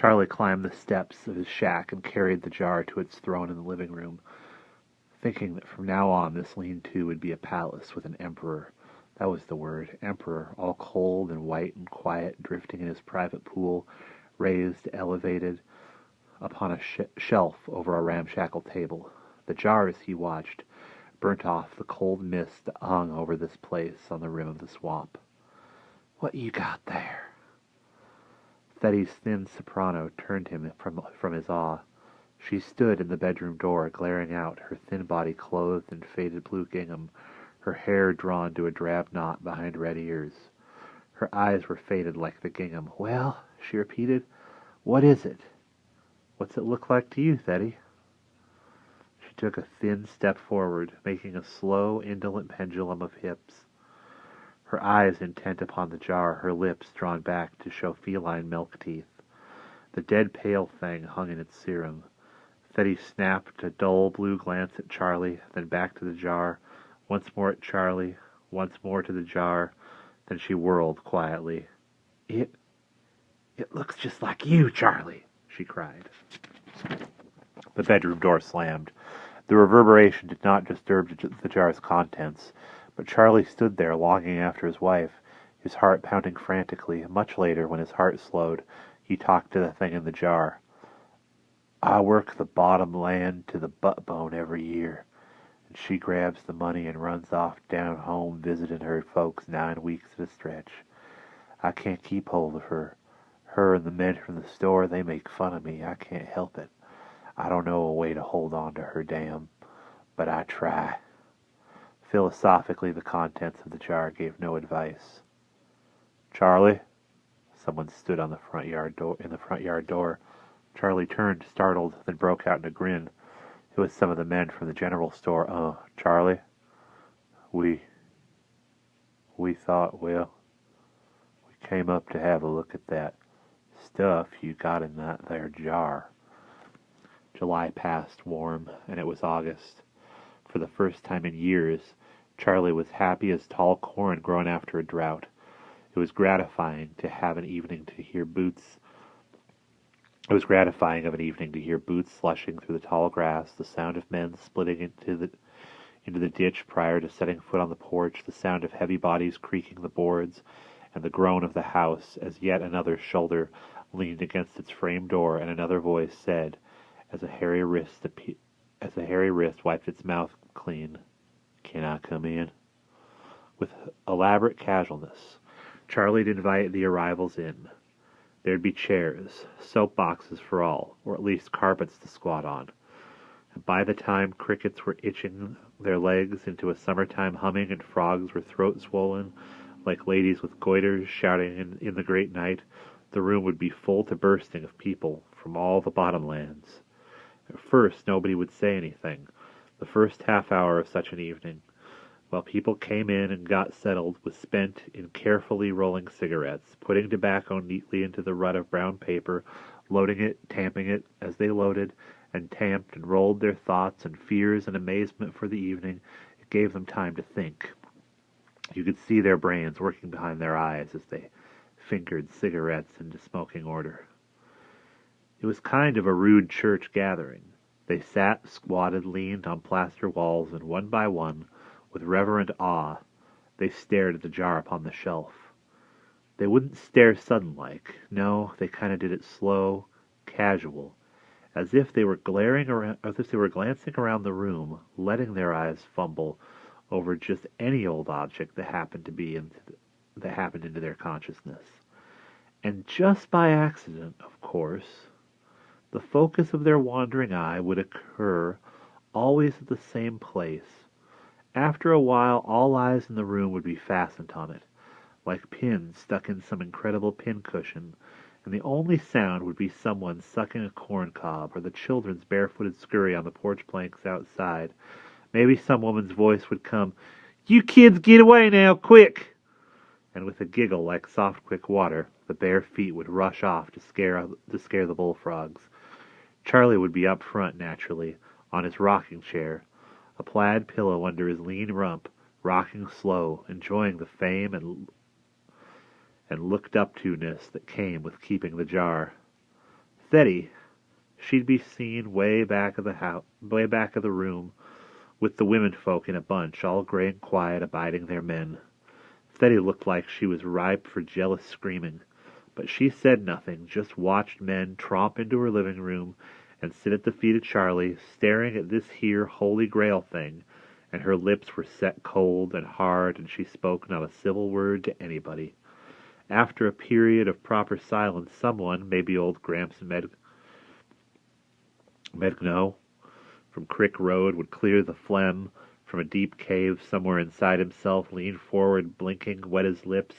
Charlie climbed the steps of his shack and carried the jar to its throne in the living room, thinking that from now on this lean-to would be a palace with an emperor. That was the word, emperor, all cold and white and quiet, drifting in his private pool, raised, elevated, upon a shelf over a ramshackle table. The jar, as he watched, burnt off the cold mist that hung over this place on the rim of the swamp. "What you got there?" Thetty's thin soprano turned him from his awe. She stood in the bedroom door, glaring out, her thin body clothed in faded blue gingham, her hair drawn to a drab knot behind red ears. Her eyes were faded like the gingham. "Well," she repeated, "what is it? What's it look like to you, Thetty?" She took a thin step forward, making a slow, indolent pendulum of hips. Her eyes intent upon the jar, her lips drawn back to show feline milk teeth. The dead pale thing hung in its serum. Thetty snapped a dull blue glance at Charlie, then back to the jar, once more at Charlie, once more to the jar, then she whirled quietly. It looks just like you, Charlie," she cried. The bedroom door slammed. The reverberation did not disturb the jar's contents, but Charlie stood there longing after his wife, his heart pounding frantically. Much later, when his heart slowed, he talked to the thing in the jar. "I work the bottom land to the butt bone every year, and she grabs the money and runs off down home visiting her folks 9 weeks at a stretch. I can't keep hold of her. Her and the men from the store, they make fun of me. I can't help it. I don't know a way to hold on to her, damn, but I try." Philosophically, the contents of the jar gave no advice. "Charlie?" Someone stood on the front yard door. Charlie turned, startled, then broke out in a grin. It was some of the men from the general store. Charlie? We thought, well, we came up to have a look at that stuff you got in that there jar." July passed warm, and it was August. For the first time in years, Charlie was happy as tall corn grown after a drought. It was gratifying of an evening to hear boots slushing through the tall grass, the sound of men splitting into the ditch prior to setting foot on the porch, the sound of heavy bodies creaking the boards, and the groan of the house as yet another shoulder leaned against its frame door, and another voice said, as a hairy wrist wiped its mouth clean, "Can I come in?" With elaborate casualness, Charlie'd invite the arrivals in. There'd be chairs, soap boxes for all, or at least carpets to squat on. And by the time crickets were itching their legs into a summertime humming and frogs were throat-swollen, like ladies with goiters shouting in the great night, the room would be full to bursting of people from all the bottomlands. At first nobody would say anything. The first half hour of such an evening, while people came in and got settled, was spent in carefully rolling cigarettes, putting tobacco neatly into the rut of brown paper, loading it, tamping it as they loaded, and tamped and rolled their thoughts and fears and amazement for the evening. It gave them time to think. You could see their brains working behind their eyes as they fingered cigarettes into smoking order. It was kind of a rude church gathering. They sat, squatted, leaned on plaster walls, and one by one, with reverent awe, they stared at the jar upon the shelf. They wouldn't stare sudden-like. No, they kind of did it slow, casual, as if they were glancing around the room, letting their eyes fumble over just any old object that happened into their consciousness. And just by accident, of course, the focus of their wandering eye would occur always at the same place. After a while, all eyes in the room would be fastened on it, like pins stuck in some incredible pincushion, and the only sound would be someone sucking a corn cob, or the children's barefooted scurry on the porch planks outside. Maybe some woman's voice would come, "You kids get away now, quick!" And with a giggle like soft quick water, the bare feet would rush off to scare the bullfrogs. Charlie would be up front, naturally, on his rocking chair, a plaid pillow under his lean rump, rocking slow, enjoying the fame and looked-up-to-ness that came with keeping the jar. Steady. She'd be seen way back of the room, with the women folk in a bunch, all gray and quiet, abiding their men. Steady looked like she was ripe for jealous screaming, but she said nothing, just watched men tromp into her living room and sit at the feet of Charlie, staring at this here holy grail thing, and her lips were set cold and hard, and she spoke not a civil word to anybody. After a period of proper silence, someone, maybe old Gramps Medgno, from Crick Road, would clear the phlegm from a deep cave somewhere inside himself, lean forward, blinking, wet his lips.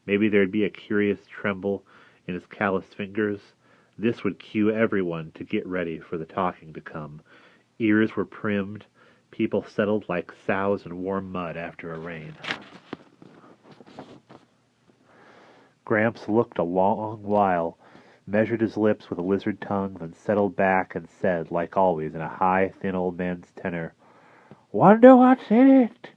Maybe there'd be a curious tremble in his calloused fingers. This would cue everyone to get ready for the talking to come. Ears were primed, people settled like sows in warm mud after a rain. Gramps looked a long while, measured his lips with a lizard tongue, then settled back and said, like always, in a high, thin old man's tenor, "Wonder what's in it?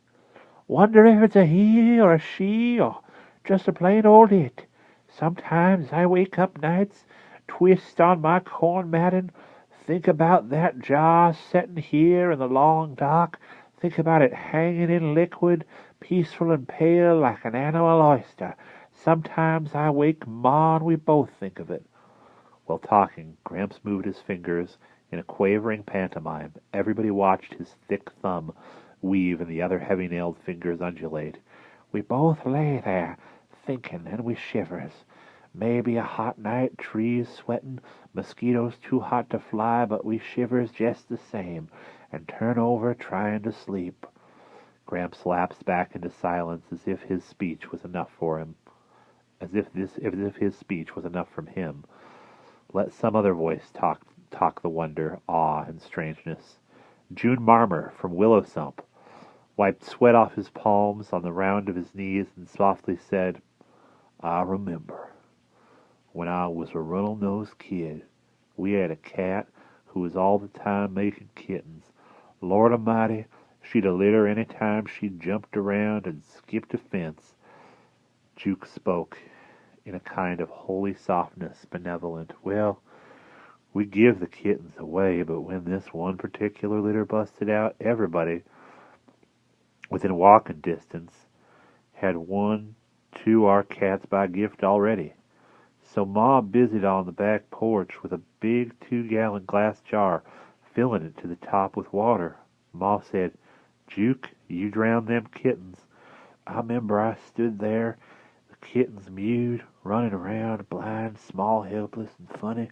Wonder if it's a he or a she or just a plain old it. Sometimes I wake up nights, twist on my corn matting, think about that jar setting here in the long dark, think about it hanging in liquid, peaceful and pale like an animal oyster. Sometimes I wake Ma and we both think of it." While talking, Gramps moved his fingers in a quavering pantomime. Everybody watched his thick thumb weave and the other heavy-nailed fingers undulate. "We both lay there, thinking, and we shivers. Maybe a hot night, trees sweating, mosquitoes too hot to fly, but we shivers just the same, and turn over trying to sleep." Gramps lapsed back into silence as if his speech was enough for him. As if his speech was enough from him. Let some other voice talk the wonder, awe, and strangeness. June Marmer from Willow Sump wiped sweat off his palms on the round of his knees and softly said, "I remember when I was a runnel-nosed kid, we had a cat who was all the time making kittens. Lord Almighty, she'd a lit her any time she jumped around and skipped a fence." Juke spoke in a kind of holy softness, benevolent. "Well, we give the kittens away, but when this one particular litter busted out, everybody within walking distance had 1-2 our cats by gift already. So Ma busied on the back porch with a big 2-gallon glass jar, filling it to the top with water. Ma said, 'Juke, you drown them kittens.' I remember I stood there, the kittens mewed, running around, blind, small, helpless, and funny,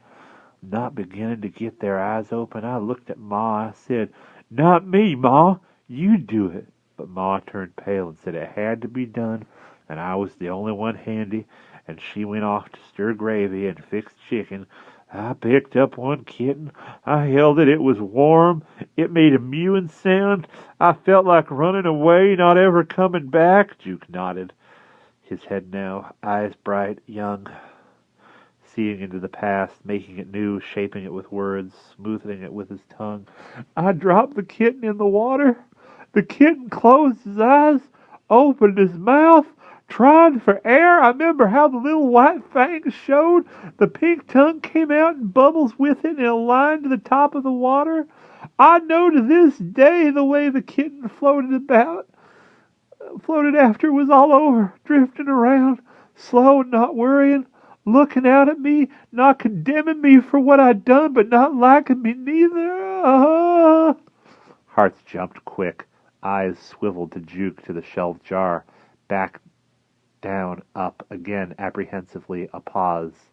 not beginning to get their eyes open. I looked at Ma. I said, 'Not me, Ma. You do it.' But Ma turned pale and said it had to be done, and I was the only one handy, and she went off to stir gravy and fix chicken. I picked up one kitten. I held it. It was warm. It made a mewing sound. I felt like running away, not ever coming back." Juke nodded, his head now, eyes bright, young, seeing into the past, making it new, shaping it with words, smoothing it with his tongue. "I dropped the kitten in the water. The kitten closed his eyes, opened his mouth, tried for air. I remember how the little white fangs showed. The pink tongue came out in bubbles with it in a line to the top of the water. I know to this day the way the kitten floated after it was all over, drifting around, slow and not worrying, looking out at me, not condemning me for what I'd done, but not liking me neither." Hearts jumped quick, eyes swiveled to Juke, to the shelved jar, back, down, up, again, apprehensively, a pause.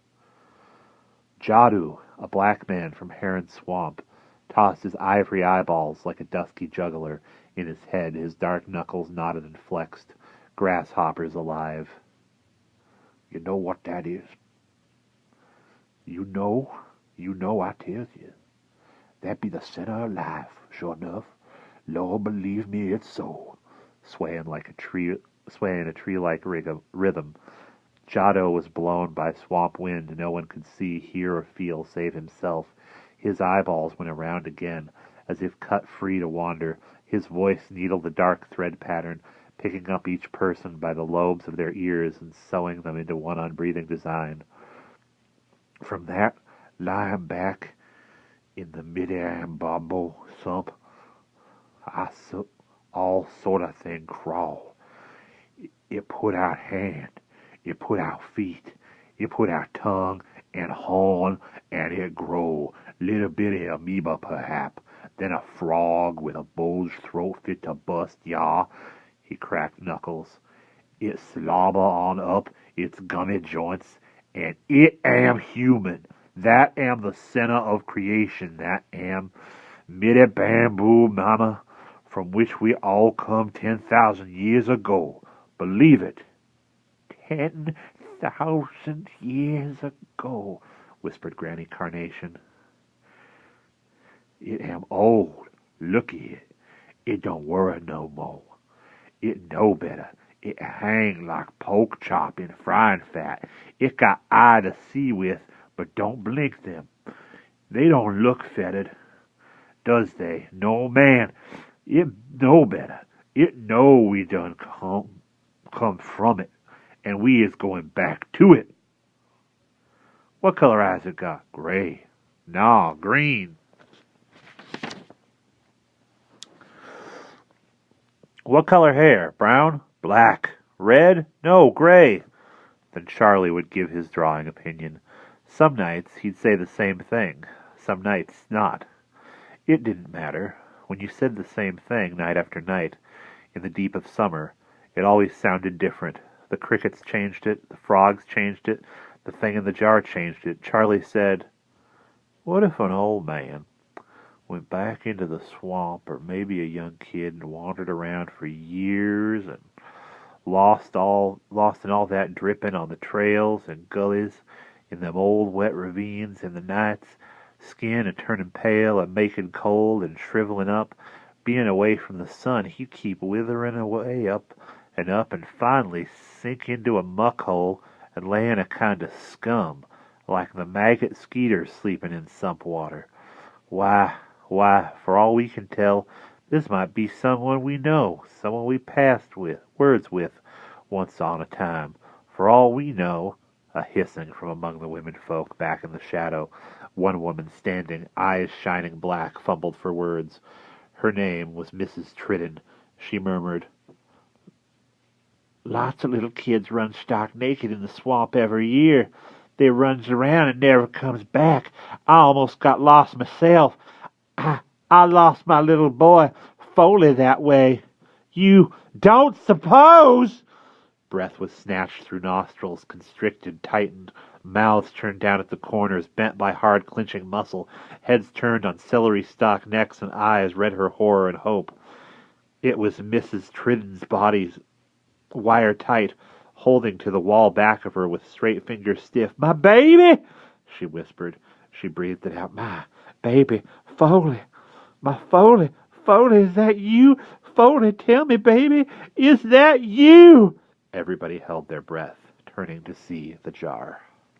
Jadu, a black man from Heron Swamp, tossed his ivory eyeballs like a dusky juggler in his head, his dark knuckles knotted and flexed, grasshoppers alive. "You know what that is? You know, I tell you. That be the center of life, sure enough. Lord, believe me, it's so." Swaying a tree-like rhythm, Jado was blown by swamp wind no one could see, hear, or feel save himself. His eyeballs went around again, as if cut free to wander. His voice needled the dark thread pattern, picking up each person by the lobes of their ears and sewing them into one unbreathing design. From that lying back in the mid-Ambombo sump, I saw all sort of thing crawl. It put out hand, it put out feet, it put out tongue and horn, and it grow. Little bitty amoeba, perhap. Then a frog with a bulged throat fit to bust, yah. He cracked knuckles. It slobber on up its gummy joints, and it am human. That am the center of creation. That am middy bamboo, mama, from which we all come 10,000 years ago. Believe it. 10,000 years ago, whispered Granny Carnation. It am old. Looky it. It don't worry no more. It know better. It hang like pork chop in frying fat. It got eye to see with, but don't blink them. They don't look fetid, does they? No, man. It know better. It know we done come from it, and we is going back to it. What color eyes it got? Gray. Nah, green. What color hair? Brown? Black? Red? No, gray. Then Charlie would give his drawing opinion. Some nights he'd say the same thing, some nights not. It didn't matter. When you said the same thing night after night, in the deep of summer, it always sounded different. The crickets changed it, the frogs changed it, the thing in the jar changed it. Charlie said, "What if an old man went back into the swamp, or maybe a young kid, and wandered around for years and lost in all that dripping on the trails and gullies, in them old wet ravines in the nights, skin a turning pale and making cold and shriveling up, being away from the sun, he'd keep withering away up, and finally sink into a muck hole and lay in a kind of scum, like the maggot skeeters sleeping in sump water. Why, for all we can tell, this might be someone we know, someone we passed words with, once on a time. For all we know," a hissing from among the women folk back in the shadow. One woman standing, eyes shining black, fumbled for words. Her name was Mrs. Tridden. She murmured, "Lots of little kids run stark naked in the swamp every year. They runs around and never comes back. I almost got lost myself. I lost my little boy, Foley, that way. You don't suppose?" Breath was snatched through nostrils, constricted, tightened, mouths turned down at the corners, bent by hard clinching muscle, heads turned on celery-stalk necks, and eyes read her horror and hope. It was Mrs. Tridden's body, wire-tight, holding to the wall back of her with straight fingers stiff. "My baby!" she whispered. She breathed it out. "My baby, Foley, my Foley, Foley, is that you? Foley, tell me, baby, is that you?" Everybody held their breath, turning to see the jar.